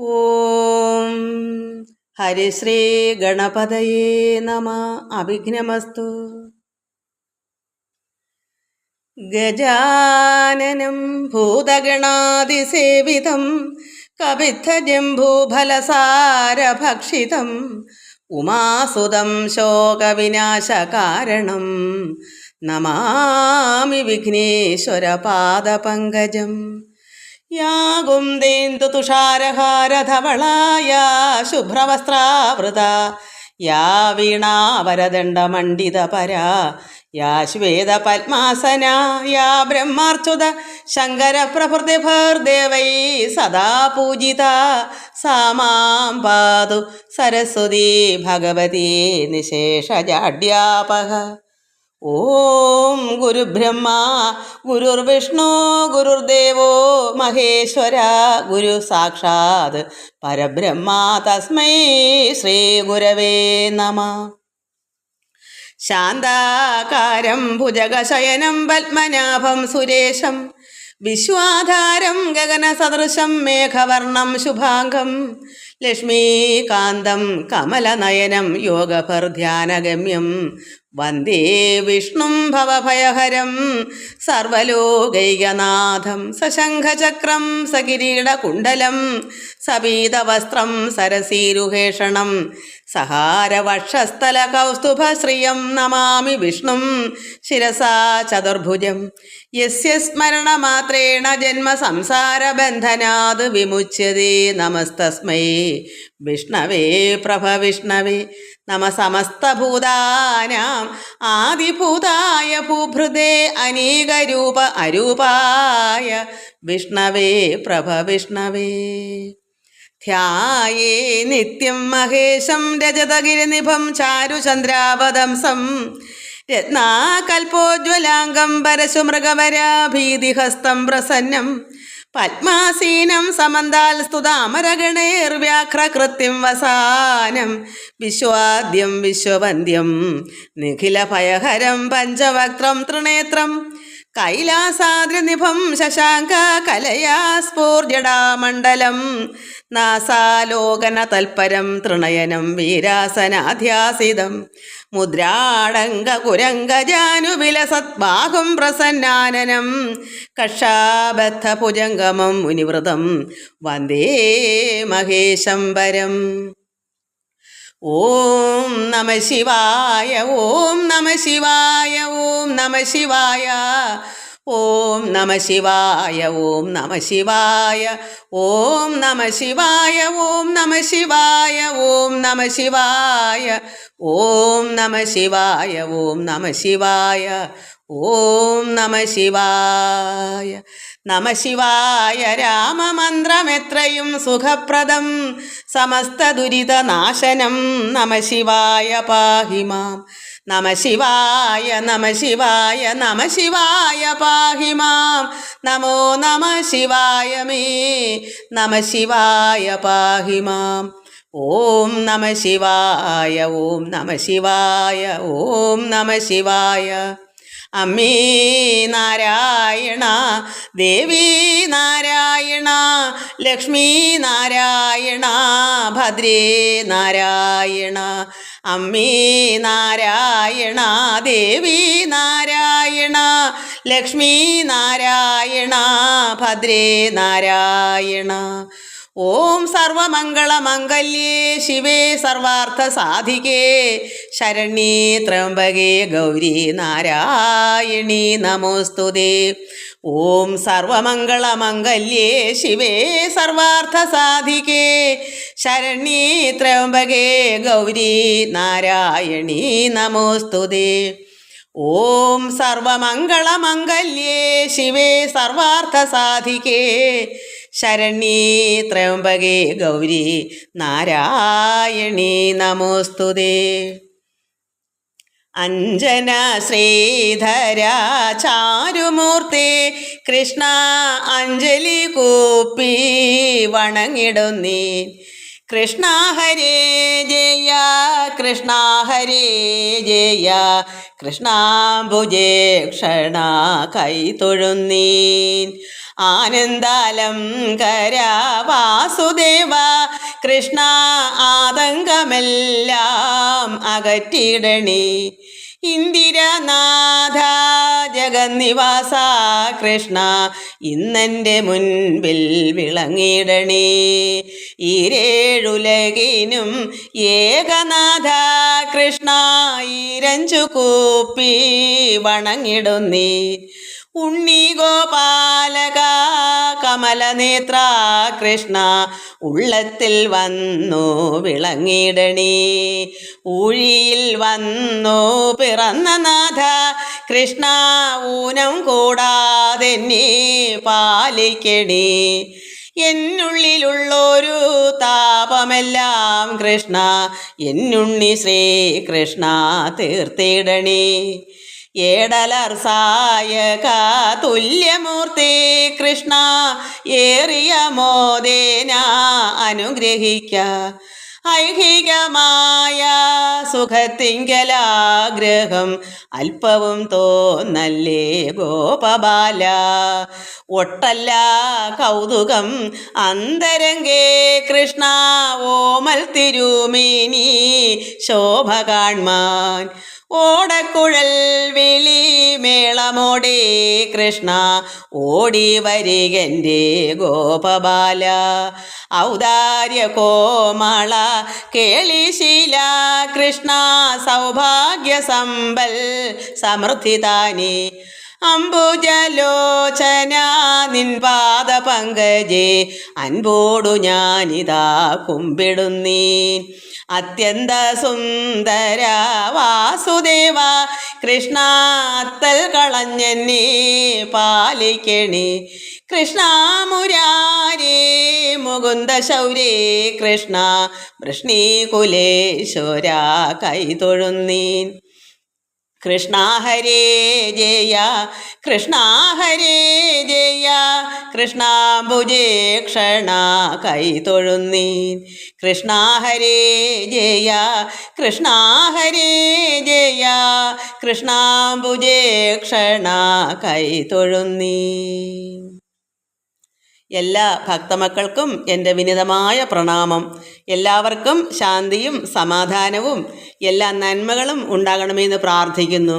ഓം ഹരിശ്രീ ഗണപതയേ നമ. അഭിഘ്നമസ്തു. ഗജാനനം ഭൂതഗണാതിസേവിതം കപിത്തജംബൂഫലസാരഭക്ഷിതം ഉമാസുതം ശോകവിനാശകാരണം നമാമി വിഘ്നേശ്വരപാദപങ്കജം. യാ കുന്ദേന്ദു തുഷാരഹാരധവളായ ശുഭ്രവസ്ത്രാവൃത യാ വീണാവരദണ്ഡമണ്ഡിതപരാ യാ ശ്വേതപദ്മാസന യാ ബ്രഹ്മാർച്ചുത ശങ്കരപ്രഭൃതിഭർദേവൈ സദാ പൂജിത സാ മാം പാതു സരസ്വതീ ഭഗവതി നിശേഷജാഡ്യാപഹ. ഓം ഗുരുബ്രഹ്മ ഗുരുർവിഷ്ണു ഗുരുർദേവോ മഹേശ്വര ഗുരു സാക്ഷാത് പരബ്രഹ്മ തസ്മൈ ശ്രീ ഗുരവേ നമഃ. ശാന്താകാരം ഭുജഗശയനം പത്മനാഭം സുരേശം വിശ്വാധാരം ഗഗനസദൃശം മേഘവർണം ശുഭാംഗം ലക്ഷ്മീകാന്തം കമലനയനം യോഗഭർധ്യാനഗമ്യം വന്ദേ വിഷ്ണും ഭവഭയഹരം സർവലോകൈകനാഥം. സശംഖചക്രം സകിരീടകുണ്ടലം സപീതവസ്ത്രം സരസീരുഹേഷണം സഹാരവക്ഷസ്ഥലകൗസ്തുഭശ്രിയം നമാമി വിഷ്ണും ശിരസാ ചതുർഭുജം. യസ്യ സ്മരണമാത്രേണ ജന്മസംസാരബന്ധനാത് വിമുച്യതേ. നമസ്തസ്മൈ വിഷ്ണവേ പ്രഭവിഷ്ണവേ. നമ സമസ്തഭൂതാനാം ആദിഭൂതായ ഭൂഭൃതേ അനേകരൂപ അരൂപായ വിഷ്ണവേ പ്രഭവിഷ്ണവേ. ധ്യായേ നിത്യം മഹേശം രജതഗിരിനിഭം ചാരുചന്ദ്രാവതംസം രത്നാകൽപോജ്വലാംഗം പരശുമൃഗവരാഭീതിഹസ്തം പ്രസന്നം പത്മാസീനം സമന്താൽ സ്തുതാമരഗണേർവ്യാഘ്രകൃത്യം വസാനം വിശ്വാദ്യം വിശ്വവന്ദ്യം നിഖിലഭയഹരം പഞ്ചവക്ത്രം ത്രിനേത്രം കൈലാസാദ്രിനിഭം ശശാങ്ക കലയാ സ്ഫൂർജടാമണ്ഡലം നാസാലോകന തൽപരം തൃണയനം വീരാസനാധ്യാസിതം മുദ്രാടങ്കകുരംഗജാനുവിലസദ്ബാഹും പ്രസന്നാനനം കക്ഷാബദ്ധഭുജംഗമം മുനിവൃതം വന്ദേ മഹേശംബരം. ഓം നമ ശിവായ ഓം നമ ശിവായ ഓം നമ ശിവായ ഓം നമ ശിവായ ഓം നമ ശിവായ ഓം നമ ശിവായ ഓം നമ ശിവായ ഓം നമ ശിവായ ഓം നമ ശിവായ ഓം നമ ശിവായ ഓം നമ ശിവായ. നമ ശിവായ രാമമന്ത്രമെത്രയും സുഖപ്രദം സമസ്ത ദുരിതനാശനം നമ ശിവായ പാഹി മാം. നമ ശിവായ നമ ശിവായ നമ ശിവായ പാഹി മാം. നമോ നമ ശിവായ മേ നമ ശിവായ പാഹി മാം. ഓം നമ ശിവായ ഓം നമ ശിവായ ഓം നമ ശിവായ. അമ്മേ നാരായണ ദേവി നാരായണ ലക്ഷ്മീ നാരായണ ഭദ്രേ നാരായണ. അമ്മേ നാരായണ ദേവി നാരായണ ലക്ഷ്മീ നാരായണ ഭദ്രേ നാരായണ. ഓം സർവമംഗളമംഗല്യേ ശിവേ സർവാർത്ഥസാധികേ ശരണ്യേ ത്രയംബകേ ഗൗരി നാരായണീ നമോസ്തുതേ. ഓം സർവമംഗളമംഗല്യേ ശിവേ സർവാർത്ഥസാധികേ ശരണ്യേ ത്രയംബകേ ഗൗരി നാരായണീ നമോസ്തുതേ. ഓം സർവമംഗളമംഗല്യേ ശിവേ സർവാർത്ഥസാധികേ ശരണ്യേ ത്രയംബകേ ഗൗരി നാരായണീ നമോസ്തുതേ. അഞ്ജന ശ്രീധര ചാരുമൂർത്തേ കൃഷ്ണ അഞ്ജലി കൂപ്പി വണങ്ങിടുന്നീ. കൃഷ്ണ ഹരേ ജയ കൃഷ്ണ ഹരേ ജയ കൃഷ്ണാംബുജേ ക്ഷണ കൈതൊഴുന്നീൻ. ആനന്ദാലംകര വാസുദേവ കൃഷ്ണ ആതങ്കമെല്ലാം അകറ്റിയിടണേ. ഇന്ദിരനാഥ ജഗന്നിവാസ കൃഷ്ണ ഇന്നെൻ്റെ മുൻപിൽ വിളങ്ങിയിടണേ. ഈരേഴുലകിനും ഏകനാഥ കൃഷ്ണ ഈരഞ്ചു കൂപ്പി വണങ്ങിടുന്നേ. ഉണ്ണി ഗോപാലക കമലനേത്ര കൃഷ്ണ ഉള്ളത്തിൽ വന്നു വിളങ്ങിടണേ. ഊഴിയിൽ വന്നു പിറന്ന നാഥ കൃഷ്ണ ഊനം കൂടാതെന്നെ പാലിക്കണേ. എന്നുള്ളിലുള്ളൊരു താപമെല്ലാം കൃഷ്ണ എന്നുണ്ണി ശ്രീകൃഷ്ണ തീർത്തിടണേ. ഏടലർ സായക തുല്യമൂർത്തി കൃഷ്ണ ഏറിയ മോദേന അനുഗ്രഹിക്ക. ഐഹികമായ സുഖത്തിങ്കലാഗ്രഹം അല്പവും തോന്നല്ലേ ഗോപബാല. ഒട്ടല്ല കൗതുകം അന്തരംഗേ കൃഷ്ണ ഓമൽ തിരുമേനി ശോഭ കാൺമാൻ. ഓടക്കുഴൽ വിളി മേളമോടെ കൃഷ്ണ ഓടി വരികൻ്റെ ഗോപബാല. ഔദാര്യ കോമള കേളിശീല കൃഷ്ണ സൗഭാഗ്യ സമ്പൽ സമൃദ്ധിതാനി. അംബുജലോചന നിൻ പാദ പങ്കജേ അൻപോടു ഞാനിതാ കുമ്പിടുന്നീൻ. അത്യന്ത സുന്ദര വാസുദേവ കൃഷ്ണ അത്തൽ കളഞ്ഞെന്നെ പാലിക്കണേ. കൃഷ്ണ മുരാരേ മുകുന്ദ ശൗരേ കൃഷ്ണ വൃഷ്ണീകുലേശ്വര കൈതൊഴുന്നീൻ. കൃഷ്ണ ഹരേ ജയ കൃഷ്ണ ഹരേ ജയ കൃഷ്ണാംബുജേ ക്ഷണ കൈതൊഴുന്നീൻ. കൃഷ്ണ ഹരേ ജയ കൃഷ്ണ ഹരേ ജയ കൃഷ്ണാംബുജേ ക്ഷണ കൈതൊഴുന്നീൻ. എല്ലാ ഭക്തമക്കൾക്കും എൻ്റെ വിനീതമായ പ്രണാമം. എല്ലാവർക്കും ശാന്തിയും സമാധാനവും എല്ലാ നന്മകളും ഉണ്ടാകണമെന്ന് പ്രാർത്ഥിക്കുന്നു.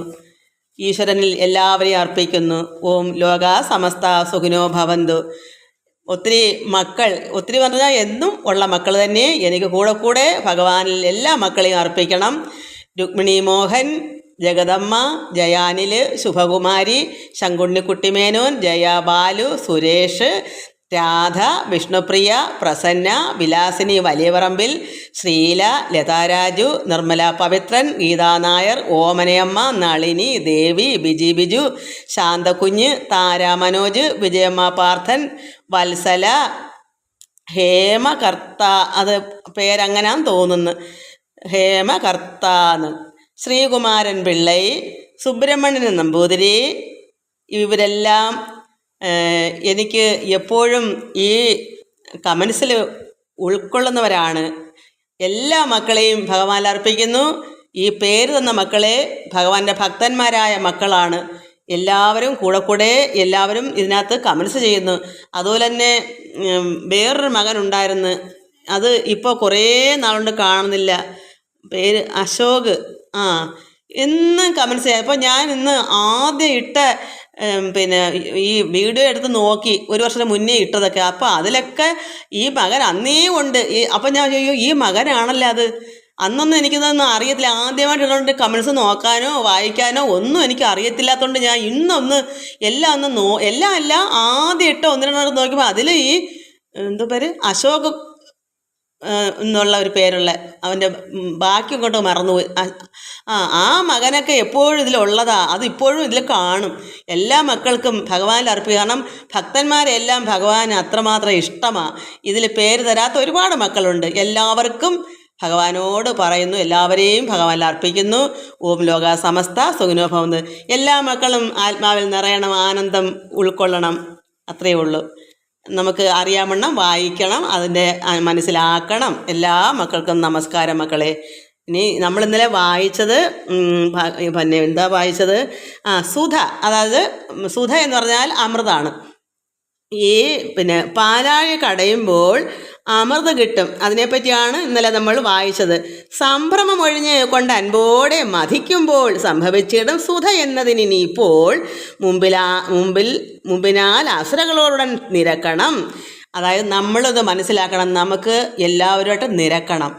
ഈശ്വരനിൽ എല്ലാവരെയും അർപ്പിക്കുന്നു. ഓം ലോക സമസ്ത സുഖിനോ ഭവന്തു. ഒത്തിരി മക്കൾ, ഒത്തിരി പറഞ്ഞാൽ എന്നും ഉള്ള മക്കൾ തന്നെ എനിക്ക് കൂടെ കൂടെ ഭഗവാനിൽ എല്ലാ മക്കളെയും അർപ്പിക്കണം. രുക്മിണി മോഹൻ, ജഗദമ്മ, ജയാനിൽ, ശുഭകുമാരി, ശങ്കുണ്ണിക്കുട്ടിമേനോൻ, ജയ ബാലു, സുരേഷ്, രാധ, വിഷ്ണുപ്രിയ, പ്രസന്ന, വിലാസിനി വലിയപറമ്പിൽ, ശ്രീല, ലതാരാജു, നിർമ്മല പവിത്രൻ, ഗീതാ നായർ, ഓമനയമ്മ, നളിനി, ദേവി, ബിജി ബിജു, ശാന്തകുഞ്ഞ്, താര മനോജ്, വിജയമ്മ പാർത്ഥൻ, വത്സല, ഹേമകർത്ത, അത് പേരങ്ങനാന്ന് തോന്നുന്നു, ഹേമകർത്താന്ന്, ശ്രീകുമാരൻ പിള്ളൈ, സുബ്രഹ്മണ്യൻ നമ്പൂതിരി, ഇവരെല്ലാം എനിക്ക് എപ്പോഴും ഈ കമൻസിൽ ഉൾക്കൊള്ളുന്നവരാണ്. എല്ലാ മക്കളെയും ഭഗവാനിൽ അർപ്പിക്കുന്നു. ഈ പേര് തന്ന മക്കളെ ഭഗവാന്റെ ഭക്തന്മാരായ മക്കളാണ്. എല്ലാവരും കൂടെ എല്ലാവരും ഇതിനകത്ത് കമൻസ് ചെയ്യുന്നു. അതുപോലെ തന്നെ വേറൊരു മകനുണ്ടായിരുന്നു, അത് ഇപ്പോൾ കുറേ നാളുകൊണ്ട് കാണുന്നില്ല, പേര് അശോക്. എന്നും കമൻസ് ചെയ്യാം. അപ്പോൾ ഞാൻ ഇന്ന് ആദ്യം ഇട്ട ഈ വീഡിയോ എടുത്ത് നോക്കി, ഒരു വർഷത്തിന് മുന്നേ ഇട്ടതൊക്കെ. അപ്പോൾ അതിലൊക്കെ ഈ മകൻ അന്നേ ഉണ്ട്. അപ്പം ഞാൻ ചോദിക്കും, ഈ മകനാണല്ലോ അത്. അന്നൊന്നും എനിക്കിതൊന്നും അറിയത്തില്ല. ആദ്യമായിട്ട് കമൻസ് നോക്കാനോ വായിക്കാനോ ഒന്നും എനിക്ക് അറിയത്തില്ലാത്തതുകൊണ്ട് ഞാൻ ഇന്നൊന്ന് എല്ലാം ആദ്യം ഇട്ട ഒന്ന് രണ്ടെണ്ണം നോക്കിയപ്പോൾ അതിൽ ഈ എന്തോ പേര് അശോക് എന്നുള്ള ഒരു പേരുള്ള അവൻ്റെ ബാക്കി ഇങ്ങോട്ട് മറന്നുപോയി. ആ മകനൊക്കെ എപ്പോഴും ഇതിലുള്ളതാ, അത് ഇപ്പോഴും ഇതിൽ കാണും. എല്ലാ മക്കൾക്കും ഭഗവാനിൽ അർപ്പിക്കുക. കാരണം ഭക്തന്മാരെല്ലാം ഭഗവാന് അത്രമാത്രം ഇഷ്ടമാണ്. ഇതിൽ പേര് തരാത്ത ഒരുപാട് മക്കളുണ്ട്. എല്ലാവർക്കും ഭഗവാനോട് പറയുന്നു, എല്ലാവരെയും ഭഗവാനിൽ അർപ്പിക്കുന്നു. ഓം ലോക സമസ്ത സുഖിനോ ഭവന്തു. എല്ലാ മക്കളും ആത്മാവിൽ നിറയണം, ആനന്ദം ഉൾക്കൊള്ളണം. അത്രയേ ഉള്ളൂ. നമുക്ക് അറിയാമണ്ണം വായിക്കണം, അതിൻ്റെ മനസ്സിലാക്കണം. എല്ലാ മക്കൾക്കും നമസ്കാരം മക്കളെ. ഇനി നമ്മൾ ഇന്നലെ വായിച്ചത് എന്താ വായിച്ചത്? സുധ. അതായത് സുധ എന്ന് പറഞ്ഞാൽ അമൃതാണ്. ഈ പാലാഴി കടയുമ്പോൾ അമൃത് കിട്ടും. അതിനെപ്പറ്റിയാണ് ഇന്നലെ നമ്മൾ വായിച്ചത്. സംഭ്രമമൊഴിഞ്ഞ് കൊണ്ട് അൻപോടെ മതിക്കുമ്പോൾ സംഭവിച്ചിടും സുധ എന്നതിനി ഇപ്പോൾ മുമ്പിനാൽ അസുരകളോടുടൻ നിരക്കണം. അതായത് നമ്മളിത് മനസ്സിലാക്കണം, നമുക്ക് എല്ലാവരുമായിട്ട് നിരക്കണം.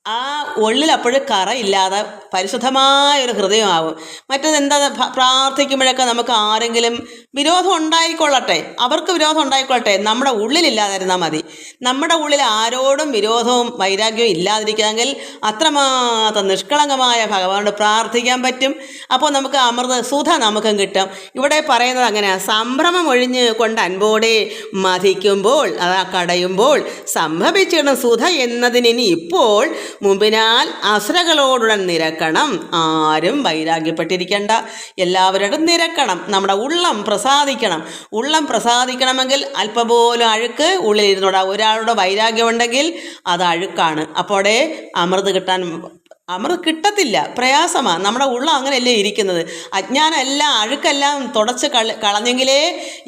ആ ഉള്ളിൽ അപ്പോഴും കറയില്ലാതെ പരിശുദ്ധമായൊരു ഹൃദയമാവും. മറ്റേതെന്താ, പ്രാർത്ഥിക്കുമ്പോഴൊക്കെ നമുക്ക് ആരെങ്കിലും വിരോധം ഉണ്ടായിക്കൊള്ളട്ടെ, അവർക്ക് വിരോധം ഉണ്ടായിക്കൊള്ളട്ടെ, നമ്മുടെ ഉള്ളിലില്ലാതിരുന്നാൽ മതി. നമ്മുടെ ഉള്ളിൽ ആരോടും വിരോധവും വൈരാഗ്യവും ഇല്ലാതിരിക്കാമെങ്കിൽ അത്രമാത്രം നിഷ്കളങ്കമായ ഭഗവാനോട് പ്രാർത്ഥിക്കാൻ പറ്റും. അപ്പോൾ നമുക്ക് അമൃത സുധ നമുക്കും കിട്ടും. ഇവിടെ പറയുന്നത് അങ്ങനെയാണ്, സംഭ്രമം ഒഴിഞ്ഞ് കൊണ്ട് അൻപോടെ മതിക്കുമ്പോൾ, അതാ കടയുമ്പോൾ സംഭവിച്ചിടും സുധ എന്നതിനി ഇപ്പോൾ മുമ്പിനാൽ അസുരകളോടുടൻ നിരക്കണം. ആരും വൈരാഗ്യപ്പെട്ടിരിക്കേണ്ട, എല്ലാവരോടും നിരക്കണം. നമ്മുടെ ഉള്ളം പ്രസാദിക്കണം. ഉള്ളം പ്രസാദിക്കണമെങ്കിൽ അല്പം പോലും അഴുക്ക് ഉള്ളിലിരുന്നോടാ. ഒരാളുടെ വൈരാഗ്യമുണ്ടെങ്കിൽ അത് അഴുക്കാണ്. അപ്പോഴേ അമൃത് കിട്ടത്തില്ല, പ്രയാസമാണ്. നമ്മുടെ ഉള്ളം അങ്ങനെയല്ലേ ഇരിക്കുന്നത്. അജ്ഞാനം എല്ലാം, അഴുക്കെല്ലാം തുടച്ച് കളഞ്ഞെങ്കിലേ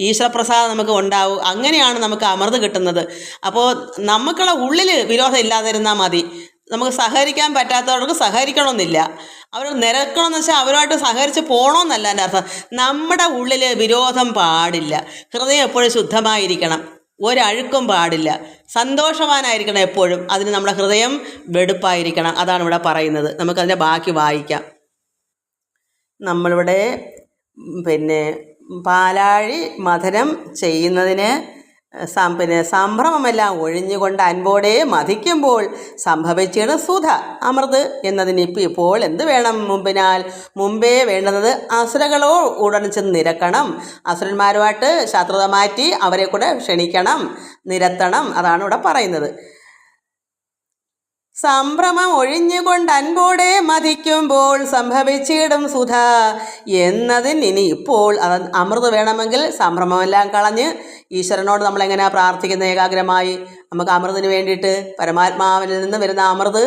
ഈശ്വരപ്രസാദം നമുക്ക് ഉണ്ടാവും. അങ്ങനെയാണ് നമുക്ക് അമൃത് കിട്ടുന്നത്. അപ്പോൾ നമുക്കുള്ള ഉള്ളിൽ വിരോധം ഇല്ലാതിരുന്നാൽ മതി. നമുക്ക് സഹകരിക്കാൻ പറ്റാത്തവർക്ക് സഹകരിക്കണമെന്നില്ല. അവർ നിരക്കണമെന്ന് വെച്ചാൽ അവരുമായിട്ട് സഹകരിച്ച് പോകണമെന്നല്ല എൻ്റെ അർത്ഥം. നമ്മുടെ ഉള്ളിൽ വിരോധം പാടില്ല. ഹൃദയം എപ്പോഴും ശുദ്ധമായിരിക്കണം, ഒരഴുക്കും പാടില്ല. സന്തോഷവാനായിരിക്കണം എപ്പോഴും. അതിന് നമ്മുടെ ഹൃദയം വെടുപ്പായിരിക്കണം. അതാണ് ഇവിടെ പറയുന്നത്. നമുക്കതിൻ്റെ ബാക്കി വായിക്കാം. നമ്മളിവിടെ പാലാഴി മഥനം ചെയ്യുന്നതിന് സംഭ്രമമെല്ലാം ഒഴിഞ്ഞുകൊണ്ട് അൻപോടെ മതിക്കുമ്പോൾ സംഭവിച്ചിട സുധ അമൃത് എന്നതിന് ഇപ്പോൾ എന്ത് വേണം? മുമ്പേ വേണ്ടുന്നത് അസുരകളോ ഉടൻ ചെന്ന് നിരക്കണം. അസുരന്മാരുമായിട്ട് ശത്രുത മാറ്റി അവരെ കൂടെ ക്ഷണിക്കണം, നിരത്തണം. അതാണ് ഇവിടെ പറയുന്നത്. സംഭ്രമം ഒഴിഞ്ഞുകൊണ്ട് അൻപോടെ മതിക്കുമ്പോൾ സംഭവിച്ചിടും സുധ എന്നതിന് ഇനി ഇപ്പോൾ അമൃത് വേണമെങ്കിൽ സംഭ്രമമെല്ലാം കളഞ്ഞ് ഈശ്വരനോട് നമ്മളെങ്ങനെയാണ് പ്രാർത്ഥിക്കുന്നത്? ഏകാഗ്രമായി നമുക്ക് അമൃതിന് വേണ്ടിയിട്ട് പരമാത്മാവിൽ നിന്ന് വരുന്ന അമൃത്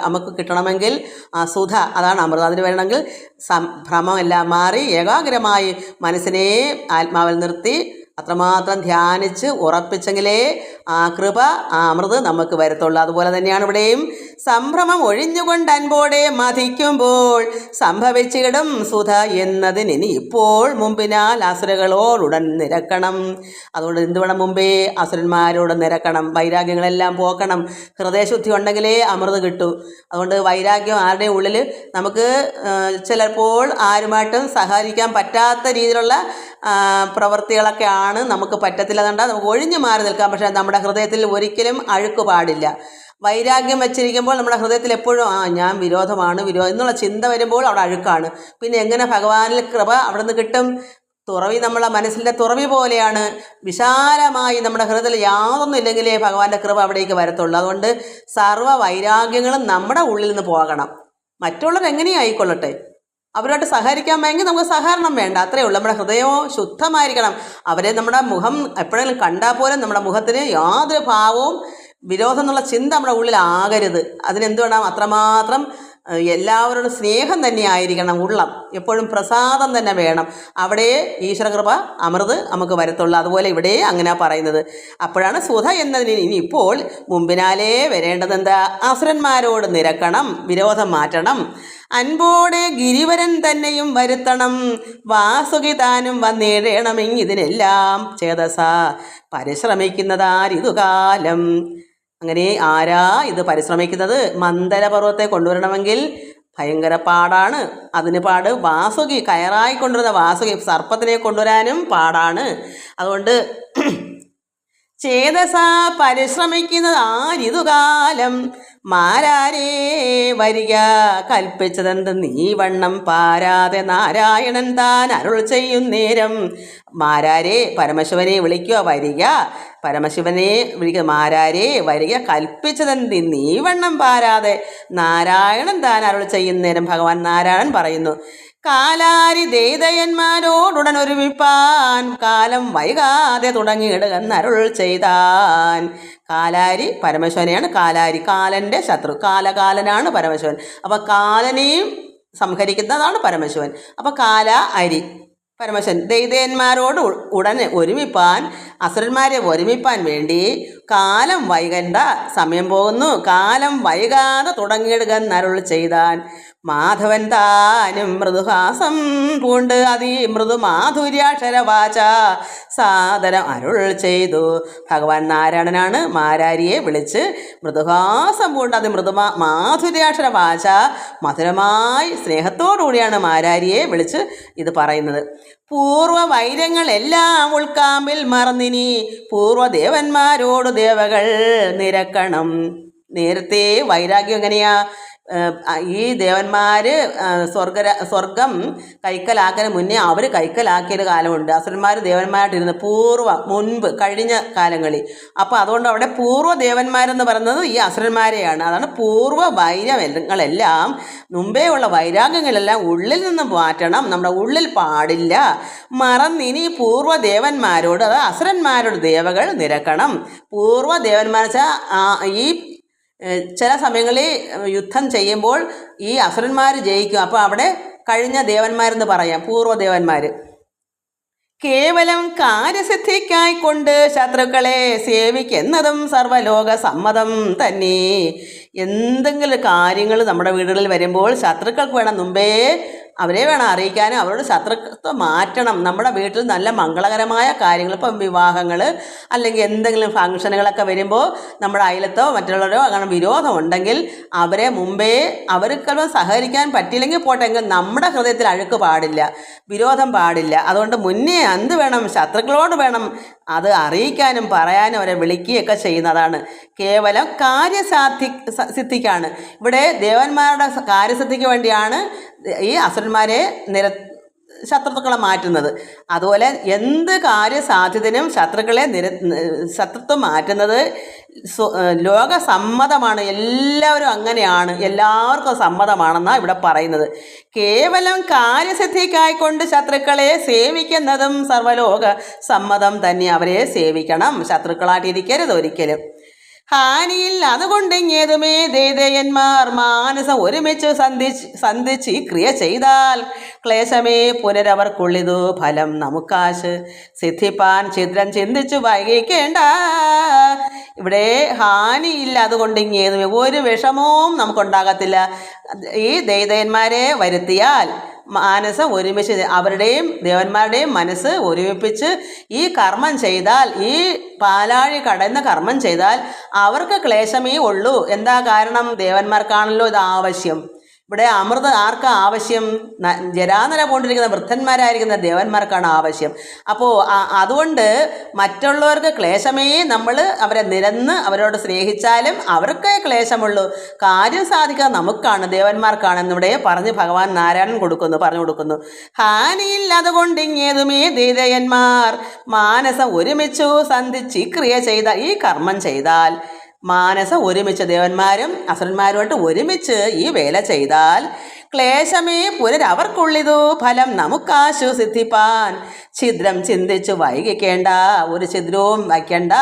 നമുക്ക് കിട്ടണമെങ്കിൽ ആ സുധ, അതാണ് അമൃത്. അതിന് വേണമെങ്കിൽ ഭ്രമമെല്ലാം മാറി ഏകാഗ്രമായി മനസ്സിനെ ആത്മാവിൽ നിർത്തി അത്രമാത്രം ധ്യാനിച്ച് ഉറപ്പിച്ചെങ്കിലേ ആ കൃപ, ആ അമൃത് നമുക്ക് വരത്തുള്ളൂ. അതുപോലെ തന്നെയാണ് ഇവിടെയും. സംഭ്രമം ഒഴിഞ്ഞുകൊണ്ട് അൻപോടെ മതിക്കുമ്പോൾ സംഭവിച്ചിടും സുധ എന്നതിന് ഇനി ഇപ്പോൾ മുമ്പിനാൽ അസുരകളോടുടൻ നിരക്കണം. അതുകൊണ്ട് എന്തുവേണം? മുമ്പേ അസുരന്മാരോട് നിരക്കണം. വൈരാഗ്യങ്ങളെല്ലാം പോക്കണം. ഹൃദയശുദ്ധി ഉണ്ടെങ്കിലേ അമൃത് കിട്ടൂ. അതുകൊണ്ട് വൈരാഗ്യം ആരുടെയും ഉള്ളിൽ നമുക്ക് ചിലപ്പോൾ ആരുമായിട്ടും സഹകരിക്കാൻ പറ്റാത്ത രീതിയിലുള്ള പ്രവൃത്തികളൊക്കെയാണ് നമുക്ക് പറ്റത്തില്ല. അതുകൊണ്ട് നമുക്ക് ഒഴിഞ്ഞു മാറി നിൽക്കാം. പക്ഷേ നമ്മുടെ ഹൃദയത്തിൽ ഒരിക്കലും അഴുക്ക് പാടില്ല. വൈരാഗ്യം വെച്ചിരിക്കുമ്പോൾ നമ്മുടെ ഹൃദയത്തിൽ എപ്പോഴും ഞാൻ വിരോധം എന്നുള്ള ചിന്ത വരുമ്പോൾ അവിടെ അഴുക്കാണ്. പിന്നെ എങ്ങനെ ഭഗവാനിൽ കൃപ അവിടെ നിന്ന് കിട്ടും? തുറവി നമ്മളെ മനസ്സിൻ്റെ തുറവി പോലെയാണ്. വിശാലമായി നമ്മുടെ ഹൃദയത്തിൽ യാതൊന്നും ഇല്ലെങ്കിലേ ഭഗവാന്റെ കൃപ അവിടേക്ക് വരത്തുള്ളൂ. അതുകൊണ്ട് സർവ്വ വൈരാഗ്യങ്ങളും നമ്മുടെ ഉള്ളിൽ നിന്ന് പോകണം. മറ്റുള്ളവർ എങ്ങനെയായിക്കൊള്ളട്ടെ, അവരുമായിട്ട് സഹകരിക്കാൻ വേണമെങ്കിൽ നമുക്ക് സഹകരണം വേണ്ട, അത്രയേ ഉള്ളൂ. നമ്മുടെ ഹൃദയമോ ശുദ്ധമായിരിക്കണം. അവരെ നമ്മുടെ മുഖം എപ്പോഴെങ്കിലും കണ്ടാൽ പോലും നമ്മുടെ മുഖത്തിന് യാതൊരു ഭാവവും വിരോധം എന്നുള്ള ചിന്ത നമ്മുടെ ഉള്ളിലാകരുത്. അതിനെന്ത് വേണം? അത്രമാത്രം എല്ലാവരോടും സ്നേഹം തന്നെ ആയിരിക്കണം. ഉള്ളം എപ്പോഴും പ്രസാദം തന്നെ വേണം. അവിടെ ഈശ്വരകൃപ അമൃത് നമുക്ക് വരത്തുള്ളൂ. അതുപോലെ ഇവിടെ അങ്ങനെ പറയുന്നത്. അപ്പോഴാണ് സുധ എന്നതിന് ഇനി ഇപ്പോൾ മുമ്പിനാലേ വരേണ്ടത് എന്താ? അസുരന്മാരോട് നിരക്കണം, വിരോധം മാറ്റണം. അൻപോടെ ഗിരിവരൻ തന്നെയും വരുത്തണം. വാസുകി താനും വന്നിടണമെങ്കിതിനെല്ലാം ചേതസ പരിശ്രമിക്കുന്നതാരിതു കാലം. അങ്ങനെ ആരാ ഇത് പരിശ്രമിക്കുന്നത്? മന്ദരപർവ്വത്തെ കൊണ്ടുവരണമെങ്കിൽ ഭയങ്കര പാടാണ്. അതിന് പാട് വാസുകി, കയറായി കൊണ്ടുവരുന്ന വാസുകി, സർപ്പത്തിനെ കൊണ്ടുവരാനും പാടാണ്. അതുകൊണ്ട് ചേതസ പരിശ്രമിക്കുന്നത് ആരിതുകാലം. മാരാരേ വരിക കൽപ്പിച്ചതെന്ത് നീ വണ്ണം പാരാതെ നാരായണൻ താൻ അരുൾ ചെയ്യുന്നേരം. മാരാരേ, പരമശിവനെ വിളിക്കുക, വരിക. പരമശിവനെ വിളിക്കുക, മാരാരേ വരിക കൽപ്പിച്ചതെന്ത് നീ വണ്ണം പാരാതെ നാരായണൻ താൻ അരുൾ ചെയ്യുന്നേരം. ഭഗവാൻ നാരായണൻ പറയുന്നു, കാലാരി ദേദയന്മാരോടുടൻ ഒരുമിപ്പാൻ കാലം വൈകാതെ തുടങ്ങിയിടുകന്നരുൾ ചെയ്താൻ. കാലാരി പരമശിവനെയാണ്. കാലാരി കാലൻ്റെ ശത്രു, കാലകാലനാണ് പരമശിവൻ. അപ്പോൾ കാലനെയും സംഹരിക്കുന്നതാണ് പരമശിവൻ. അപ്പോൾ കാല അരി, പരമശിവൻ ദൈതന്മാരോട് ഉടനെ ഒരുമിപ്പാൻ, അസുരന്മാരെ ഒരുമിപ്പാൻ വേണ്ടി കാലം വൈകണ്ട, സമയം പോകുന്നു, കാലം വൈകാതെ തുടങ്ങിയിടുക എന്നരുൾ ചെയ്താൻ. മാധവൻ താനും മൃദുഹാസം പൂണ്ട് മൃദു മാധുര്യാക്ഷരവാച സാദരം അരുൾ ചെയ്തു. ഭഗവാൻ നാരായണനാണ് മാരാരിയെ വിളിച്ച് മൃദുഹാസം പൂണ്ട് മാധുര്യാക്ഷരവാച, മധുരമായി സ്നേഹത്തോടുകൂടിയാണ് മാരാരിയെ വിളിച്ച് ഇത് പറയുന്നത്. പൂർവ വൈരങ്ങളെല്ലാം ഉൾക്കാമ്പിൽ മറന്നിനി പൂർവദേവന്മാരോട് ദേവകൾ നിരക്കണം. നേരത്തെ വൈരാഗ്യം എങ്ങനെയാ? ഈ ദേവന്മാർ സ്വർഗം കൈക്കലാക്കിന് മുന്നേ അവർ കൈക്കലാക്കിയൊരു കാലമുണ്ട്. അസുരന്മാർ ദേവന്മാരായിട്ടിരുന്ന് മുൻപ് കഴിഞ്ഞ കാലങ്ങളിൽ. അപ്പോൾ അതുകൊണ്ട് അവിടെ പൂർവ്വ ദേവന്മാരെന്ന് പറയുന്നത് ഈ അസുരന്മാരെയാണ്. അതാണ് പൂർവ്വ വൈരങ്ങളെല്ലാം, മുമ്പേ ഉള്ള വൈരാഗ്യങ്ങളെല്ലാം ഉള്ളിൽ നിന്ന് മാറ്റണം. നമ്മുടെ ഉള്ളിൽ പാടില്ല. മറന്നിനി പൂർവ്വ ദേവന്മാരോട്, അതായത് അസുരന്മാരോട് ദേവകൾ നിരക്കണം. പൂർവ്വ ദേവന്മാർ വെച്ചാൽ ഈ ചില സമയങ്ങളിൽ യുദ്ധം ചെയ്യുമ്പോൾ ഈ അസുരന്മാർ ജയിക്കും. അപ്പോൾ അവിടെ കഴിഞ്ഞ ദേവന്മാരെന്ന് പറയാം, പൂർവ്വദേവന്മാർ. കേവലം കാര്യസിദ്ധിക്കായിക്കൊണ്ട് ശത്രുക്കളെ സേവിക്കുന്നതും സർവ്വലോക സമ്മതം തന്നെ. എന്തെങ്കിലും കാര്യങ്ങൾ നമ്മുടെ വീടുകളിൽ വരുമ്പോൾ ശത്രുക്കൾക്ക് വേണം മുമ്പേ അവരെ വേണം അറിയിക്കാനും, അവരോട് ശത്രുത്വം മാറ്റണം. നമ്മുടെ വീട്ടിൽ നല്ല മംഗളകരമായ കാര്യങ്ങൾ, ഇപ്പം വിവാഹങ്ങൾ അല്ലെങ്കിൽ എന്തെങ്കിലും ഫംഗ്ഷനുകളൊക്കെ വരുമ്പോൾ നമ്മുടെ അയലത്തോ മറ്റുള്ളവരോ അങ്ങനെ വിരോധം ഉണ്ടെങ്കിൽ അവരെ മുമ്പേ അവർക്ക് സഹകരിക്കാൻ പറ്റിയില്ലെങ്കിൽ പോട്ടെങ്കിൽ നമ്മുടെ ഹൃദയത്തിൽ അഴുക്ക് പാടില്ല, വിരോധം പാടില്ല. അതുകൊണ്ട് മുന്നേ എന്ത് വേണം? ശത്രുക്കളോട് വേണം അത് അറിയിക്കാനും പറയാനും അവരെ വിളിക്കുകയൊക്കെ ചെയ്യുന്നതാണ്. കേവലം കാര്യസിദ്ധിക്കാണ്. ഇവിടെ ദേവന്മാരുടെ കാര്യസിദ്ധിക്ക് വേണ്ടിയാണ് ഈ അസുരന്മാരെ ശത്രുക്കളെ മാറ്റുന്നത്. അതുപോലെ എന്ത് കാര്യസാധ്യതനും ശത്രുത്വം മാറ്റുന്നത് ലോകസമ്മതമാണ്. എല്ലാവരും അങ്ങനെയാണ്, എല്ലാവർക്കും സമ്മതമാണെന്നാണ് ഇവിടെ പറയുന്നത്. കേവലം കാര്യസിദ്ധിക്കായിക്കൊണ്ട് ശത്രുക്കളെ സേവിക്കുന്നതും സർവ്വലോക സമ്മതം തന്നെ. അവരെ സേവിക്കണം, ശത്രുക്കളായിട്ടിരിക്കരുത് ഒരിക്കലും. ഹാനിയിൽ അതുകൊണ്ടെങ്ങേതുമേ ദൈതയന്മാർ മാനസം ഒരുമിച്ച് സന്ധിച്ച് ക്രിയ ചെയ്താൽ ക്ലേശമേ പുനരവർക്കുള്ളിതു ഫലം നമുക്കാശ് സിദ്ധിപ്പാൻ ഛിദ്രം ചിന്തിച്ചു വൈകിക്കേണ്ട. ഇവിടെ ഹാനിയില്ല അതുകൊണ്ടെങ്ങേതുമേ, ഒരു വിഷമവും നമുക്കുണ്ടാകത്തില്ല. ഈ ദൈതയന്മാരെ വരുത്തിയാൽ മാനസം ഒരുമിച്ച്, അവരുടെയും ദേവന്മാരുടെയും മനസ്സ് ഒരുമിപ്പിച്ച് ഈ കർമ്മം ചെയ്താൽ, ഈ പാലാഴി കടന്ന കർമ്മം ചെയ്താൽ അവർക്ക് ക്ലേശമേ ഉള്ളൂ. എന്താ കാരണം? ദേവന്മാർക്കാണല്ലോ ഇത് ആവശ്യം. ഇവിടെ അമൃത് ആർക്കാ ആവശ്യം? ജരാനര കൊണ്ടിരിക്കുന്ന വൃദ്ധന്മാരായിരിക്കുന്ന ദേവന്മാർക്കാണ് ആവശ്യം. അപ്പോൾ അതുകൊണ്ട് മറ്റുള്ളവർക്ക് ക്ലേശമേ, നമ്മൾ അവരെ നിരന്ന് അവരോട് സ്നേഹിച്ചാലും അവർക്കേ ക്ലേശമുള്ളൂ. കാര്യം സാധിക്കാൻ നമുക്കാണ്, ദേവന്മാർക്കാണ് എന്നിവിടെ പറഞ്ഞ് ഭഗവാൻ നാരായണൻ പറഞ്ഞു കൊടുക്കുന്നു. ഹാനിയിൽ അതുകൊണ്ടിങ്ങേതുമേ ദൈതയന്മാർ മാനസം ഒരുമിച്ചു സന്ധിച്ച് ക്രിയ ചെയ്ത, ഈ കർമ്മം ചെയ്താൽ മാനസം ഒരുമിച്ച് ദേവന്മാരും അസുരന്മാരുമായിട്ട് ഒരുമിച്ച് ഈ വേല ചെയ്താൽ ക്ലേശമേ പുനരവർക്കുള്ളിതു ഫലം നമുക്കാശു സിദ്ധിപ്പാൻ ഛിദ്രം ചിന്തിച്ചു വൈകിക്കേണ്ട. ഒരു ഛിദ്രവും വയ്ക്കേണ്ട,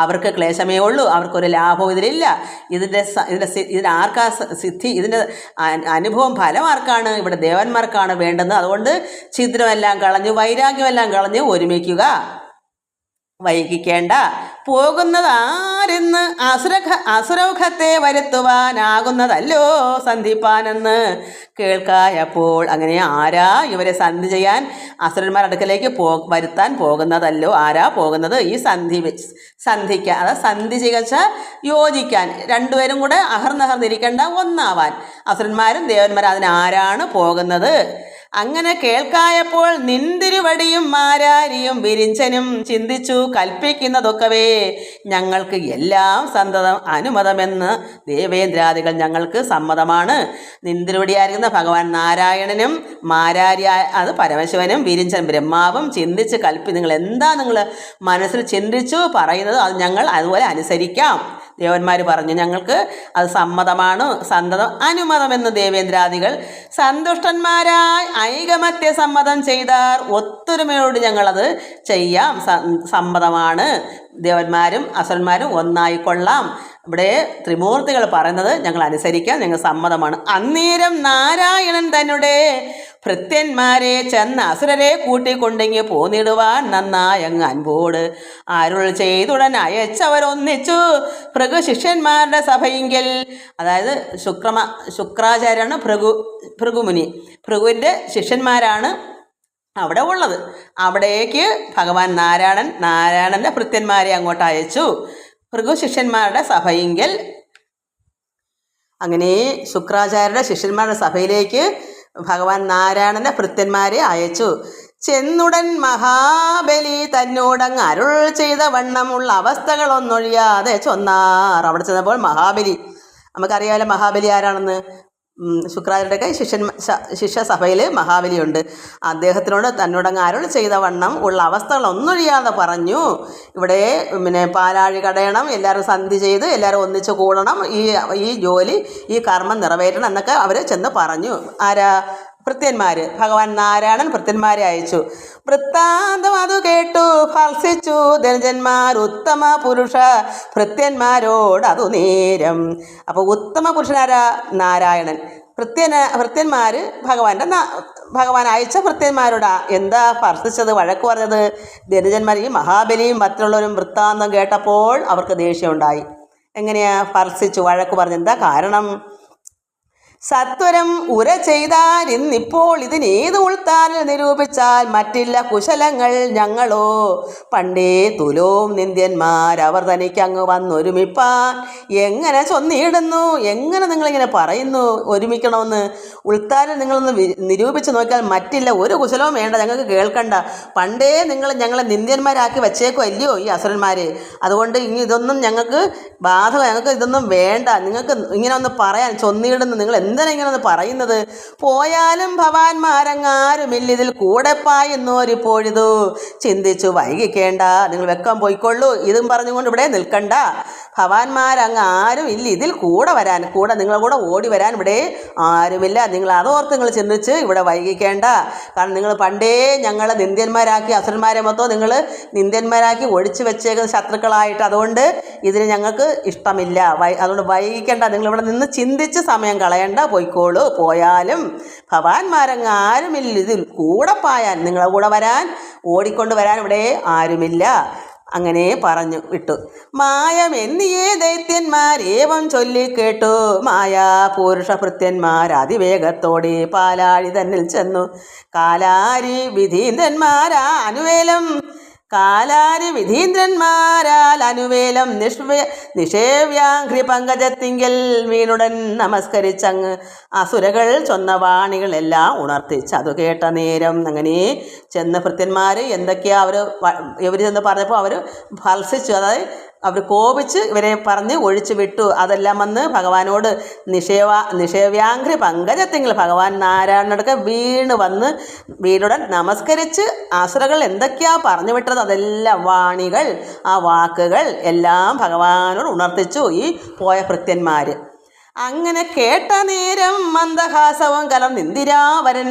അവർക്ക് ക്ലേശമേ ഉള്ളൂ, അവർക്കൊരു ലാഭവും ഇതിലില്ല. ഇതിനാർക്കാ സിദ്ധി, ഇതിൻ്റെ അനുഭവം ഫലം ആർക്കാണ്? ഇവിടെ ദേവന്മാർക്കാണ് വേണ്ടുന്നത്. അതുകൊണ്ട് ഛിദ്രമെല്ലാം കളഞ്ഞ് വൈരാഗ്യമെല്ലാം കളഞ്ഞ് ഒരുമിക്കുക, വൈകിക്കേണ്ട. പോകുന്നത് ആരെന്ന് അസുരൗഖത്തെ വരുത്തുവാനാകുന്നതല്ലോ സന്ധിപ്പാനെന്ന് കേൾക്കായപ്പോൾ. അങ്ങനെ ആരാ ഇവരെ സന്ധി ചെയ്യാൻ അസുരന്മാരുടെ അടുക്കലേക്ക് വരുത്താൻ പോകുന്നതല്ലോ? ആരാ പോകുന്നത്? ഈ സന്ധിക്കാൻ, അതായത് സന്ധി ചികിത്സ യോജിക്കാൻ, രണ്ടുപേരും കൂടെ അഹർന്നഹർന്നിരിക്കേണ്ട, ഒന്നാവാൻ അസുരന്മാരും ദേവന്മാരും അതിനാരാണ് പോകുന്നത്? അങ്ങനെ കേൾക്കായപ്പോൾ നിന്തിരുവടിയും മാരാരിയും വിരിഞ്ചനും ചിന്തിച്ചു കൽപ്പിക്കുന്നതൊക്കവേ ഞങ്ങൾക്ക് എല്ലാം സന്തതം അനുമതമെന്ന് ദേവേന്ദ്രാദികൾ ഞങ്ങൾക്ക് സമ്മതമാണ്. നിന്തിരുവടിയായിരിക്കുന്ന ഭഗവാൻ നാരായണനും മാരാരി അത് പരമശിവനും വിരിഞ്ചൻ ബ്രഹ്മാവും ചിന്തിച്ച് നിങ്ങൾ എന്താ നിങ്ങൾ മനസ്സിൽ ചിന്തിച്ചു പറയുന്നത് അത് ഞങ്ങൾ അതുപോലെ അനുസരിക്കാം. ദേവന്മാർ പറഞ്ഞു ഞങ്ങൾക്ക് അത് സമ്മതമാണ്, സന്തതം അനുമതമെന്ന് ദേവേന്ദ്രാദികൾ സന്തുഷ്ടന്മാരായി ഐകമത്യ സമ്മതം ചെയ്താർ. ഒത്തൊരുമയോട് ഞങ്ങളത് ചെയ്യാം, സമ്മതമാണ്. ദേവന്മാരും അസുരന്മാരും ഒന്നായിക്കൊള്ളാം. ഇവിടെ ത്രിമൂർത്തികൾ പറയുന്നത് ഞങ്ങൾ അനുസരിക്കാം, ഞങ്ങൾ സമ്മതമാണ്. അന്നേരം നാരായണൻ തന്നെ ഭൃത്യന്മാരെ ചെന്ന് അസുരരെ കൂട്ടിക്കൊണ്ടെങ്കി പോന്നിടുവാൻ നന്നായങ്ങ് അൻപോട് അരുൾ ചെയ്തുടൻ അയച്ചവരൊന്നിച്ചു ഭൃഗു ശിഷ്യന്മാരുടെ സഭയിങ്കൽ. അതായത് ശുക്രാചാര്യാണ് ഭൃഗുമുനി. ഭൃഗുവിൻ്റെ ശിഷ്യന്മാരാണ് അവിടെ ഉള്ളത്. അവിടേക്ക് ഭഗവാൻ നാരായണൻ്റെ ഭൃത്യന്മാരെ അങ്ങോട്ട് അയച്ചു ഭൃഗു ശിഷ്യന്മാരുടെ സഭയിങ്കൽ. അങ്ങനെ ശുക്രാചാര്യരുടെ ശിഷ്യന്മാരുടെ സഭയിലേക്ക് ഭഗവാൻ നാരായണൻ്റെ ഭൃത്യന്മാരെ അയച്ചു. ചെന്നുടൻ മഹാബലി തന്നോടങ്ങ് അരുൾ ചെയ്ത വണ്ണമുള്ള അവസ്ഥകളൊന്നൊഴിയാതെ ചൊന്നാർ. അവിടെ ചെന്നപ്പോൾ മഹാബലി, നമുക്കറിയാമല്ലോ മഹാബലി ആരാണെന്ന്. ശുക്രാചാര്യരുടെയൊക്കെ ശിഷ്യസഭയിൽ മഹാബലിയുണ്ട്. അദ്ദേഹത്തിനോട് തന്നോടങ്ങ് അരുൾ ചെയ്ത വണ്ണം ഉള്ള അവസ്ഥകളൊന്നൊഴിയാതെ പറഞ്ഞു. ഇവിടെ പാലാഴി കടയണം, എല്ലാവരും സന്ധി ചെയ്ത് എല്ലാവരും ഒന്നിച്ച് കൂടണം, ഈ ജോലി ഈ കർമ്മം നിറവേറ്റണം എന്നൊക്കെ അവർ ചെന്ന് പറഞ്ഞു. ആരാ? ഭൃത്യന്മാർ. ഭഗവാൻ നാരായണൻ ഭൃത്യന്മാരെ അയച്ചു. വൃത്താന്തം അത് കേട്ടു ഭർഷിച്ചു ധനുജന്മാർ ഉത്തമ പുരുഷ ഭൃത്യന്മാരോട് അതു നേരം. അപ്പോൾ ഉത്തമ പുരുഷനാരാ? നാരായണൻ. ഭൃത്യന്മാർ ഭഗവാൻ അയച്ച ഭൃത്യന്മാരോടാ എന്താ ഭർഷിച്ചത്, വഴക്ക് പറഞ്ഞത്? ധനുജന്മാർ. ഈ മഹാബലിയും മറ്റുള്ളവരും വൃത്താന്തം കേട്ടപ്പോൾ അവർക്ക് ദേഷ്യമുണ്ടായി. എങ്ങനെയാ ഭർഷിച്ചു, വഴക്ക് പറഞ്ഞു? എന്താ കാരണം? സത്വരം ഉര ചെയ്താൽ ഇന്നിപ്പോൾ ഇതിനേത് ഉൾത്താനിൽ നിരൂപിച്ചാൽ മറ്റില്ല കുശലങ്ങൾ ഞങ്ങളോ പണ്ടേ തുലോം നിന്ദ്യന്മാരവർ തനിക്കങ്ങ് വന്നൊരുമിപ്പാൻ എങ്ങനെ ചൊന്നിയിടുന്നു. എങ്ങനെ നിങ്ങളിങ്ങനെ പറയുന്നു ഒരുമിക്കണമെന്ന്? ഉൾത്താനിൽ നിങ്ങളൊന്ന് നിരൂപിച്ച് നോക്കിയാൽ മറ്റില്ല ഒരു കുശലവും വേണ്ട, ഞങ്ങൾക്ക് കേൾക്കണ്ട. പണ്ടേ നിങ്ങൾ ഞങ്ങളെ നിന്ദ്യന്മാരാക്കി വച്ചേക്കോ അല്ലയോ ഈ അസുരന്മാർ. അതുകൊണ്ട് ഇനി ഇതൊന്നും ഞങ്ങൾക്ക് ബാധക, ഞങ്ങൾക്ക് ഇതൊന്നും വേണ്ട. നിങ്ങൾക്ക് ഇങ്ങനെ ഒന്ന് പറയാൻ ചൊന്നിയിടുന്നു, നിങ്ങൾ എന്തിനാ ഇങ്ങനെ ഒന്ന് പറയുന്നത്? പോയാലും ഭവാന്മാരങ്ങാരുമില്ല ഇതിൽ കൂടെ പായുന്നോരിപ്പോഴിതു ചിന്തിച്ചു വൈകിക്കേണ്ട, നിങ്ങൾ വെക്കം പോയിക്കൊള്ളൂ, ഇതും പറഞ്ഞുകൊണ്ട് ഇവിടെ നിൽക്കണ്ട. ഭവാന്മാരങ്ങ് ആരും ഇല്ല ഇതിൽ കൂടെ വരാൻ, നിങ്ങളെ കൂടെ ഓടി വരാൻ ഇവിടെ ആരുമില്ല. നിങ്ങൾ അതോർത്ത് നിങ്ങൾ ചിന്തിച്ച് ഇവിടെ വൈകിക്കേണ്ട. കാരണം നിങ്ങൾ പണ്ടേ ഞങ്ങളെ നിന്ദ്യന്മാരാക്കി, അസുരന്മാരെ മൊത്തം നിങ്ങൾ നിന്ദ്യന്മാരാക്കി ഒഴിച്ചു വെച്ചേക്കുന്ന ശത്രുക്കളായിട്ട്. അതുകൊണ്ട് ഇതിന് ഞങ്ങൾക്ക് ഇഷ്ടമില്ല. അതുകൊണ്ട് വൈകിക്കേണ്ട, നിങ്ങളിവിടെ നിന്ന് ചിന്തിച്ച് സമയം കളയണ്ട, പോയിക്കോളൂ. പോയാലും ഭവാന്മാരങ്ങ് ആരുമില്ല ഇതിൽ കൂടെ പായാൻ, നിങ്ങളെ കൂടെ വരാൻ, ഓടിക്കൊണ്ട് വരാൻ ഇവിടെ ആരുമില്ല. അങ്ങനെ പറഞ്ഞു വിട്ടു. മായമെന്നിയേ ദൈത്യന്മാരേവം ചൊല്ലിക്കേട്ടു മായാ പുരുഷ ഭൃത്യന്മാർ അതിവേഗത്തോടെ പാലാഴി തന്നിൽ ചെന്നു. കാലാരി വിധീന്ദ്രന്മാരാൽ അനുവേലം നിഷേവ്യാഘ്രി പങ്കജത്തിങ്കൽ വീണുടൻ നമസ്കരിച്ചങ്ങ് അസുരകൾ ചൊന്ന വാണികളെല്ലാം ഉണർത്തിച്ചതു കേട്ട നേരം. അങ്ങനെ ചെന്ന ഭൃത്യന്മാർ എന്തൊക്കെയാ ഇവർ ചെന്ന് പറഞ്ഞപ്പോൾ അവർ ഭർഷിച്ചു, അതായത് അവർ കോപിച്ച് ഇവരെ പറഞ്ഞ് ഒഴിച്ചു വിട്ടു. അതെല്ലാം വന്ന് ഭഗവാനോട് നിഷേവ്യാഘ്രി പങ്കജത്തിങ്കിൽ ഭഗവാൻ നാരായണനൊക്കെ വീണുടൻ നമസ്കരിച്ച് അസുരകൾ എന്തൊക്കെയാ പറഞ്ഞു വിട്ടത് അതെല്ലാം വാണികൾ, ആ വാക്കുകൾ എല്ലാം ഭഗവാനോട് ഉണർത്തിച്ചു ഈ പോയ ഭൃത്യന്മാർ. അങ്ങനെ കേട്ട നേരം മന്ദഹാസവും കലർന്നിന്ദിരാവരൻ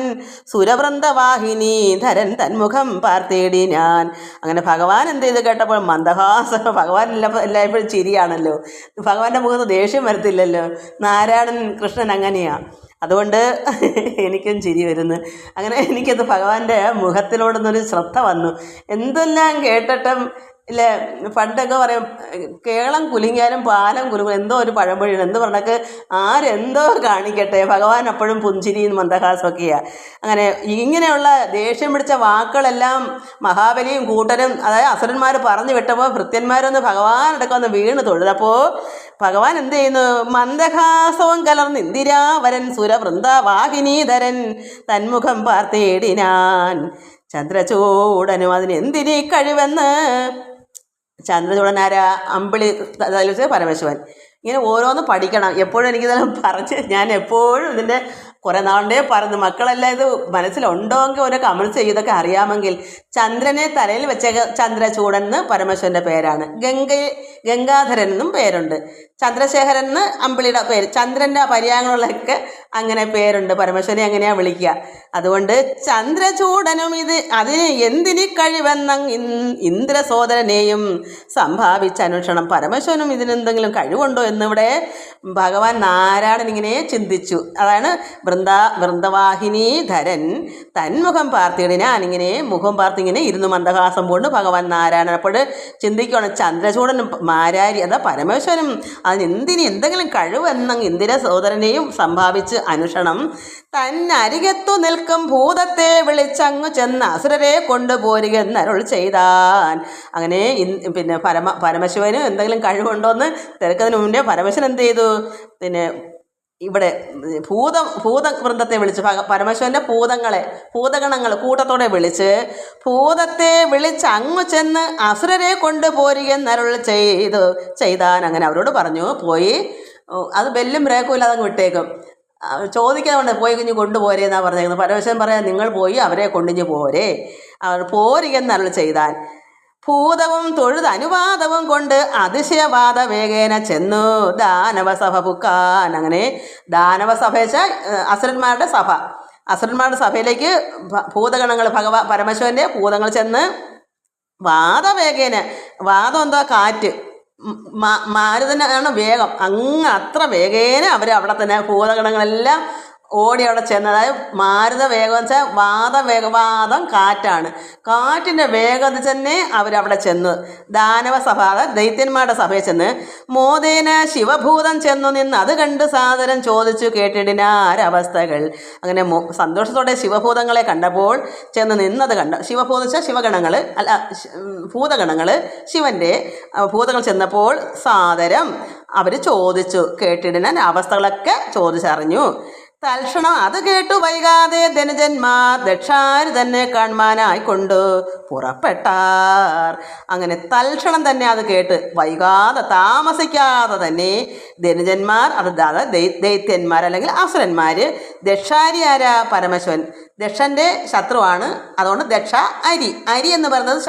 സുരവൃന്ദവാഹിനി ധരൻ തന്മുഖം പാർത്തേടി ഞാൻ. അങ്ങനെ ഭഗവാൻ എന്ത് ചെയ്ത് കേട്ടപ്പോൾ മന്ദഹാസം. ഭഗവാൻ എല്ലായ്പ്പോഴും ചിരിയാണല്ലോ, ഭഗവാന്റെ മുഖത്ത് ദേഷ്യം വരത്തില്ലല്ലോ. നാരായണൻ കൃഷ്ണൻ അങ്ങനെയാണ്. അതുകൊണ്ട് എനിക്കും ചിരി വരുന്നു. അങ്ങനെ എനിക്കത് ഭഗവാന്റെ മുഖത്തിലോടുന്നൊരു ശ്രദ്ധ വന്നു. എന്തെല്ലാം കേട്ടിട്ടും ഇല്ലേ, പണ്ടൊക്കെ പറയും കേളം കുലുങ്ങിയാലും പാലം കുലുങ്ങും, എന്തോ ഒരു പഴമൊഴിയാണ്. എന്ത് പറഞ്ഞൊക്കെ ആരെന്തോ കാണിക്കട്ടെ, ഭഗവാൻ അപ്പോഴും പുഞ്ചിരിയും മന്ദഹാസമൊക്കെയാണ്. അങ്ങനെ ഇങ്ങനെയുള്ള ദേഷ്യം പിടിച്ച വാക്കുകളെല്ലാം മഹാബലിയും കൂട്ടരും, അതായത് അസുരന്മാർ പറഞ്ഞു വിട്ടപ്പോൾ ഭൃത്യന്മാരൊന്ന് ഭഗവാനടക്കം ഒന്ന് വീണ് തൊഴുതപ്പോൾ ഭഗവാൻ എന്ത് ചെയ്യുന്നു? മന്ദഹാസവും കലർന്ന് ഇന്ദിരാവരൻ സുരവൃന്ദവാഹിനീധരൻ തന്മുഖം പാർത്തേടിനാൻ. ചന്ദ്രചൂടനും അതിനെന്തിനീ കഴിവെന്ന്. ചന്ദ്രചൂടനാരാ? അമ്പിളി പരമശിവൻ. ഇങ്ങനെ ഓരോന്ന് പഠിക്കണം. എപ്പോഴും എനിക്കിതെല്ലാം ഞാൻ എപ്പോഴും ഇതിൻ്റെ കുറേ നാളുണ്ടേ പറഞ്ഞു. മക്കളെല്ലാം ഇത് മനസ്സിലുണ്ടോ എങ്കിൽ ഓരോ കമൻസ് ചെയ്തൊക്കെ അറിയാമെങ്കിൽ. ചന്ദ്രനെ തലയിൽ വെച്ച ചന്ദ്രചൂടൻ എന്ന് പരമശിവൻ്റെ പേരാണ്. ഗംഗാധരൻ എന്നും പേരുണ്ട്. ചന്ദ്രശേഖരൻ എന്ന് അമ്പിളിയുടെ പേര്. ചന്ദ്രൻ്റെ പര്യായങ്ങളൊക്കെ അങ്ങനെ പേരുണ്ട്. പരമശിവനെ അങ്ങനെയാണ് വിളിക്കുക. അതുകൊണ്ട് ചന്ദ്രചൂടനും അതിന് എന്തിനു കഴിവെന്ന ഇന്ദ്രസോദരനെയും സംഭാവിച്ച അനുക്ഷണം പരമശിവനും ഇതിനെന്തെങ്കിലും കഴിവുണ്ടോ എന്നിവിടെ ഭഗവാൻ നാരായണൻ ഇങ്ങനെ ചിന്തിച്ചു. അതാണ് വൃന്ദവാഹിനീധരൻ തന്മുഖം പാർത്തിയിടിനാൻ. ഇങ്ങനെ മുഖം പാർത്തിങ്ങനെ ഇരുന്നു മന്ദഹാസം കൊണ്ട് ഭഗവാൻ നാരായണൻ. അപ്പോൾ ചിന്തിക്കുകയാണ്, ചന്ദ്രചൂടനും മാരാരി അതാ പരമേശ്വരനും എന്തെങ്കിലും കഴിവെന്നങ്ങ് ഇന്ദിര സോദരനെയും സംഭാവിച്ച് അനുഷണം തന്നരികത്തു നിൽക്കും ഭൂതത്തെ വിളിച്ചങ്ങു ചെന്ന് അസുരരെ കൊണ്ടുപോരുക എന്നരുൾ ചെയ്താൻ. അങ്ങനെ പിന്നെ പരമശിവന് എന്തെങ്കിലും കഴിവുണ്ടോയെന്ന് തിരക്കതിന് മുന്നേ പരമശിവൻ എന്ത് ചെയ്തു? ഇവിടെ ഭൂതവൃന്ദത്തെ വിളിച്ച് പരമശിവൻ്റെ ഭൂതഗണങ്ങൾ കൂട്ടത്തോടെ വിളിച്ച് ഭൂതത്തെ വിളിച്ച് അങ്ങു ചെന്ന് അസുരരെ കൊണ്ടുപോരുക എന്നരുൾ ചെയ്താൻ. അങ്ങനെ അവരോട് പറഞ്ഞു, പോയി അത് ബെല്ലും ബ്രേക്കും ഇല്ലാതെ അങ്ങ് വിട്ടേക്കും, ചോദിക്കാതെ പോയി കുഞ്ഞ് കൊണ്ടുപോരേ എന്നാണ് പറഞ്ഞേക്കുന്നത്. പരമേശ്വരൻ പറയാം, നിങ്ങൾ പോയി അവരെ കൊണ്ടിഞ്ഞ് പോരേ, അവർ പോരുകയെന്നരുൾ ചെയ്താൻ. ഭൂതവും തൊഴുത് അനുവാദവും കൊണ്ട് അതിശയവാദ വേഗേന ചെന്നു ദാനവസഭ പുക്കാൻ. അങ്ങനെ ദാനവസഭ വെച്ചാൽ അസുരന്മാരുടെ സഭയിലേക്ക് ഭൂതഗണങ്ങൾ പരമേശ്വരൻ്റെ ഭൂതങ്ങൾ ചെന്ന് വാദവേഗേന, വാദം എന്താ കാറ്റ്, മാരുതനാണ് വേഗം, അങ്ങ് അത്ര വേഗേന അവർ അവിടെ തന്നെ ഭൂതഗണങ്ങളെല്ലാം ഓടി അവിടെ ചെന്ന്, അതായത് മാരുത വേഗം വെച്ചാൽ വാദം കാറ്റാണ്, കാറ്റിൻ്റെ വേഗത്തിൽ തന്നെ അവരവിടെ ചെന്ന് ദാനവസഭ ദൈത്യന്മാരുടെ സഭയിൽ ചെന്ന് മോദേന ശിവഭൂതം ചെന്നു നിന്ന് അത് കണ്ട് സാദരം ചോദിച്ചു കേട്ടിടിനാരവസ്ഥകൾ. അങ്ങനെ സന്തോഷത്തോടെ ശിവഭൂതങ്ങളെ കണ്ടപ്പോൾ ചെന്ന് നിന്നത് ശിവഭൂതം വെച്ചാൽ ശിവഗണങ്ങൾ അല്ല ഭൂതഗണങ്ങൾ, ശിവൻ്റെ ഭൂതങ്ങൾ ചെന്നപ്പോൾ സാദരം അവർ ചോദിച്ചു കേട്ടിടിനാൻ അവസ്ഥകളൊക്കെ ചോദിച്ചറിഞ്ഞു. തൽക്ഷണം അത് കേട്ടു വൈകാതെ ധനുജന്മാർ ദക്ഷാരി തന്നെ കാണാനായിക്കൊണ്ട് പുറപ്പെട്ടാർ. അങ്ങനെ തൽക്ഷണം തന്നെ അത് കേട്ട് വൈകാതെ താമസിക്കാതെ തന്നെ ധനുജന്മാർ, ദൈത്യന്മാർ അല്ലെങ്കിൽ അസുരന്മാർ, ദക്ഷാരി ആരാ? പരമശിവൻ, ദക്ഷൻ്റെ ശത്രുവാണ്. അതുകൊണ്ട് ദക്ഷ അരി എന്ന് പറയുന്നത്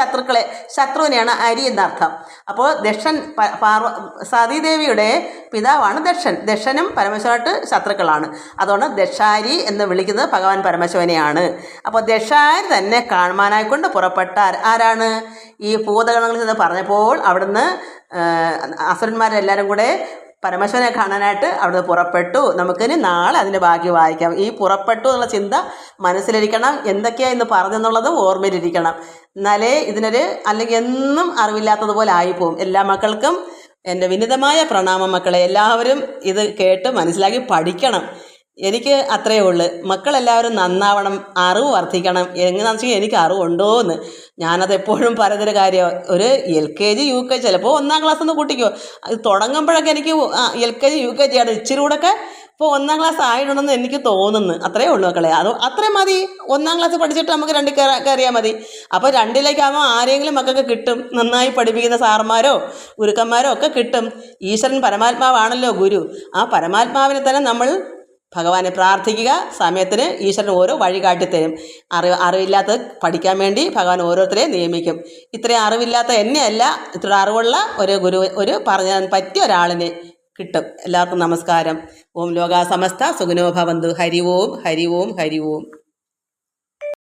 ശത്രുവിനെയാണ് അരി എന്നർത്ഥം. അപ്പോൾ ദക്ഷൻ സതീദേവിയുടെ പിതാവാണ് ദക്ഷനും പരമശിവനായിട്ട് ശത്രുക്കളാണ്. അതുകൊണ്ട് ദക്ഷാരി എന്ന് വിളിക്കുന്നത് ഭഗവാൻ പരമശിവനെയാണ്. അപ്പോൾ ദക്ഷാരി തന്നെ കാണാനായിക്കൊണ്ട് പുറപ്പെട്ടാർ. ആരാണ്? ഈ ഭൂതഗണങ്ങളിൽ നിന്ന് പറഞ്ഞപ്പോൾ അവിടുന്ന് അസുരന്മാരെല്ലാവരും കൂടെ പരമശിവനെ കാണാനായിട്ട് അവിടുന്ന് പുറപ്പെട്ടു. നമുക്കിനി നാളെ അതിൻ്റെ ബാക്കി വായിക്കാം. ഈ പുറപ്പെട്ടു എന്നുള്ള ചിന്ത മനസ്സിലിരിക്കണം, എന്തൊക്കെയാണ് ഇന്ന് പറഞ്ഞെന്നുള്ളത് ഓർമ്മയിലിരിക്കണം. എന്നാലേ അല്ലെങ്കിൽ എന്നും അറിവില്ലാത്തതുപോലെ ആയിപ്പോവും. എല്ലാ മക്കൾക്കും എൻ്റെ വിനീതമായ പ്രണാമം. മക്കളെ എല്ലാവരും ഇത് കേട്ട് മനസ്സിലാക്കി പഠിക്കണം. എനിക്ക് അത്രയേ ഉള്ളൂ. മക്കളെല്ലാവരും നന്നാവണം, അറിവ് വർദ്ധിക്കണം. എങ്ങനെയാണെന്ന് വെച്ചാൽ എനിക്ക് അറിവുണ്ടോ എന്ന് ഞാനത് എപ്പോഴും പറയുന്നൊരു കാര്യം. ഒരു LKG UKG ചിലപ്പോൾ 1ാം ക്ലാസ് ഒന്ന് കൂട്ടിക്കോ, അത് തുടങ്ങുമ്പോഴൊക്കെ എനിക്ക് LKG UKG ആണ് ഇച്ചിരി കൂടെയൊക്കെ ഇപ്പോൾ 1ാം ക്ലാസ് ആയിട്ടുണ്ടെന്ന് എനിക്ക് തോന്നുന്നു. അത്രയേ ഉള്ളൂ മക്കളെ. അത്രയും മതി. 1ാം ക്ലാസ് പഠിച്ചിട്ട് നമുക്ക് 2 കയറിയാൽ മതി. അപ്പോൾ 2ലേക്കാകുമ്പോൾ ആരെങ്കിലും മക്കൾക്ക് കിട്ടും, നന്നായി പഠിപ്പിക്കുന്ന സാർമാരോ ഗുരുക്കന്മാരോ ഒക്കെ കിട്ടും. ഈശ്വരൻ പരമാത്മാവാണല്ലോ ഗുരു. ആ പരമാത്മാവിനെ തന്നെ നമ്മൾ ഭഗവാനെ പ്രാർത്ഥിക്കുക. സമയത്തിന് ഈശ്വരൻ ഓരോ വഴി കാട്ടിത്തരും. അറിവില്ലാത്തത് പഠിക്കാൻ വേണ്ടി ഭഗവാൻ ഓരോരുത്തരെയും നിയമിക്കും. ഇത്രയും അറിവില്ലാത്ത എന്നെയല്ല, ഇത്ര അറിവുള്ള ഒരു പറഞ്ഞാൽ പറ്റിയ ഒരാളിനെ കിട്ടും. എല്ലാവർക്കും നമസ്കാരം. ഓം ലോകാ സമസ്ത സുഖിനോ ഭവന്തു. ഹരി ഓം ഹരി ഓം ഹരി ഓം.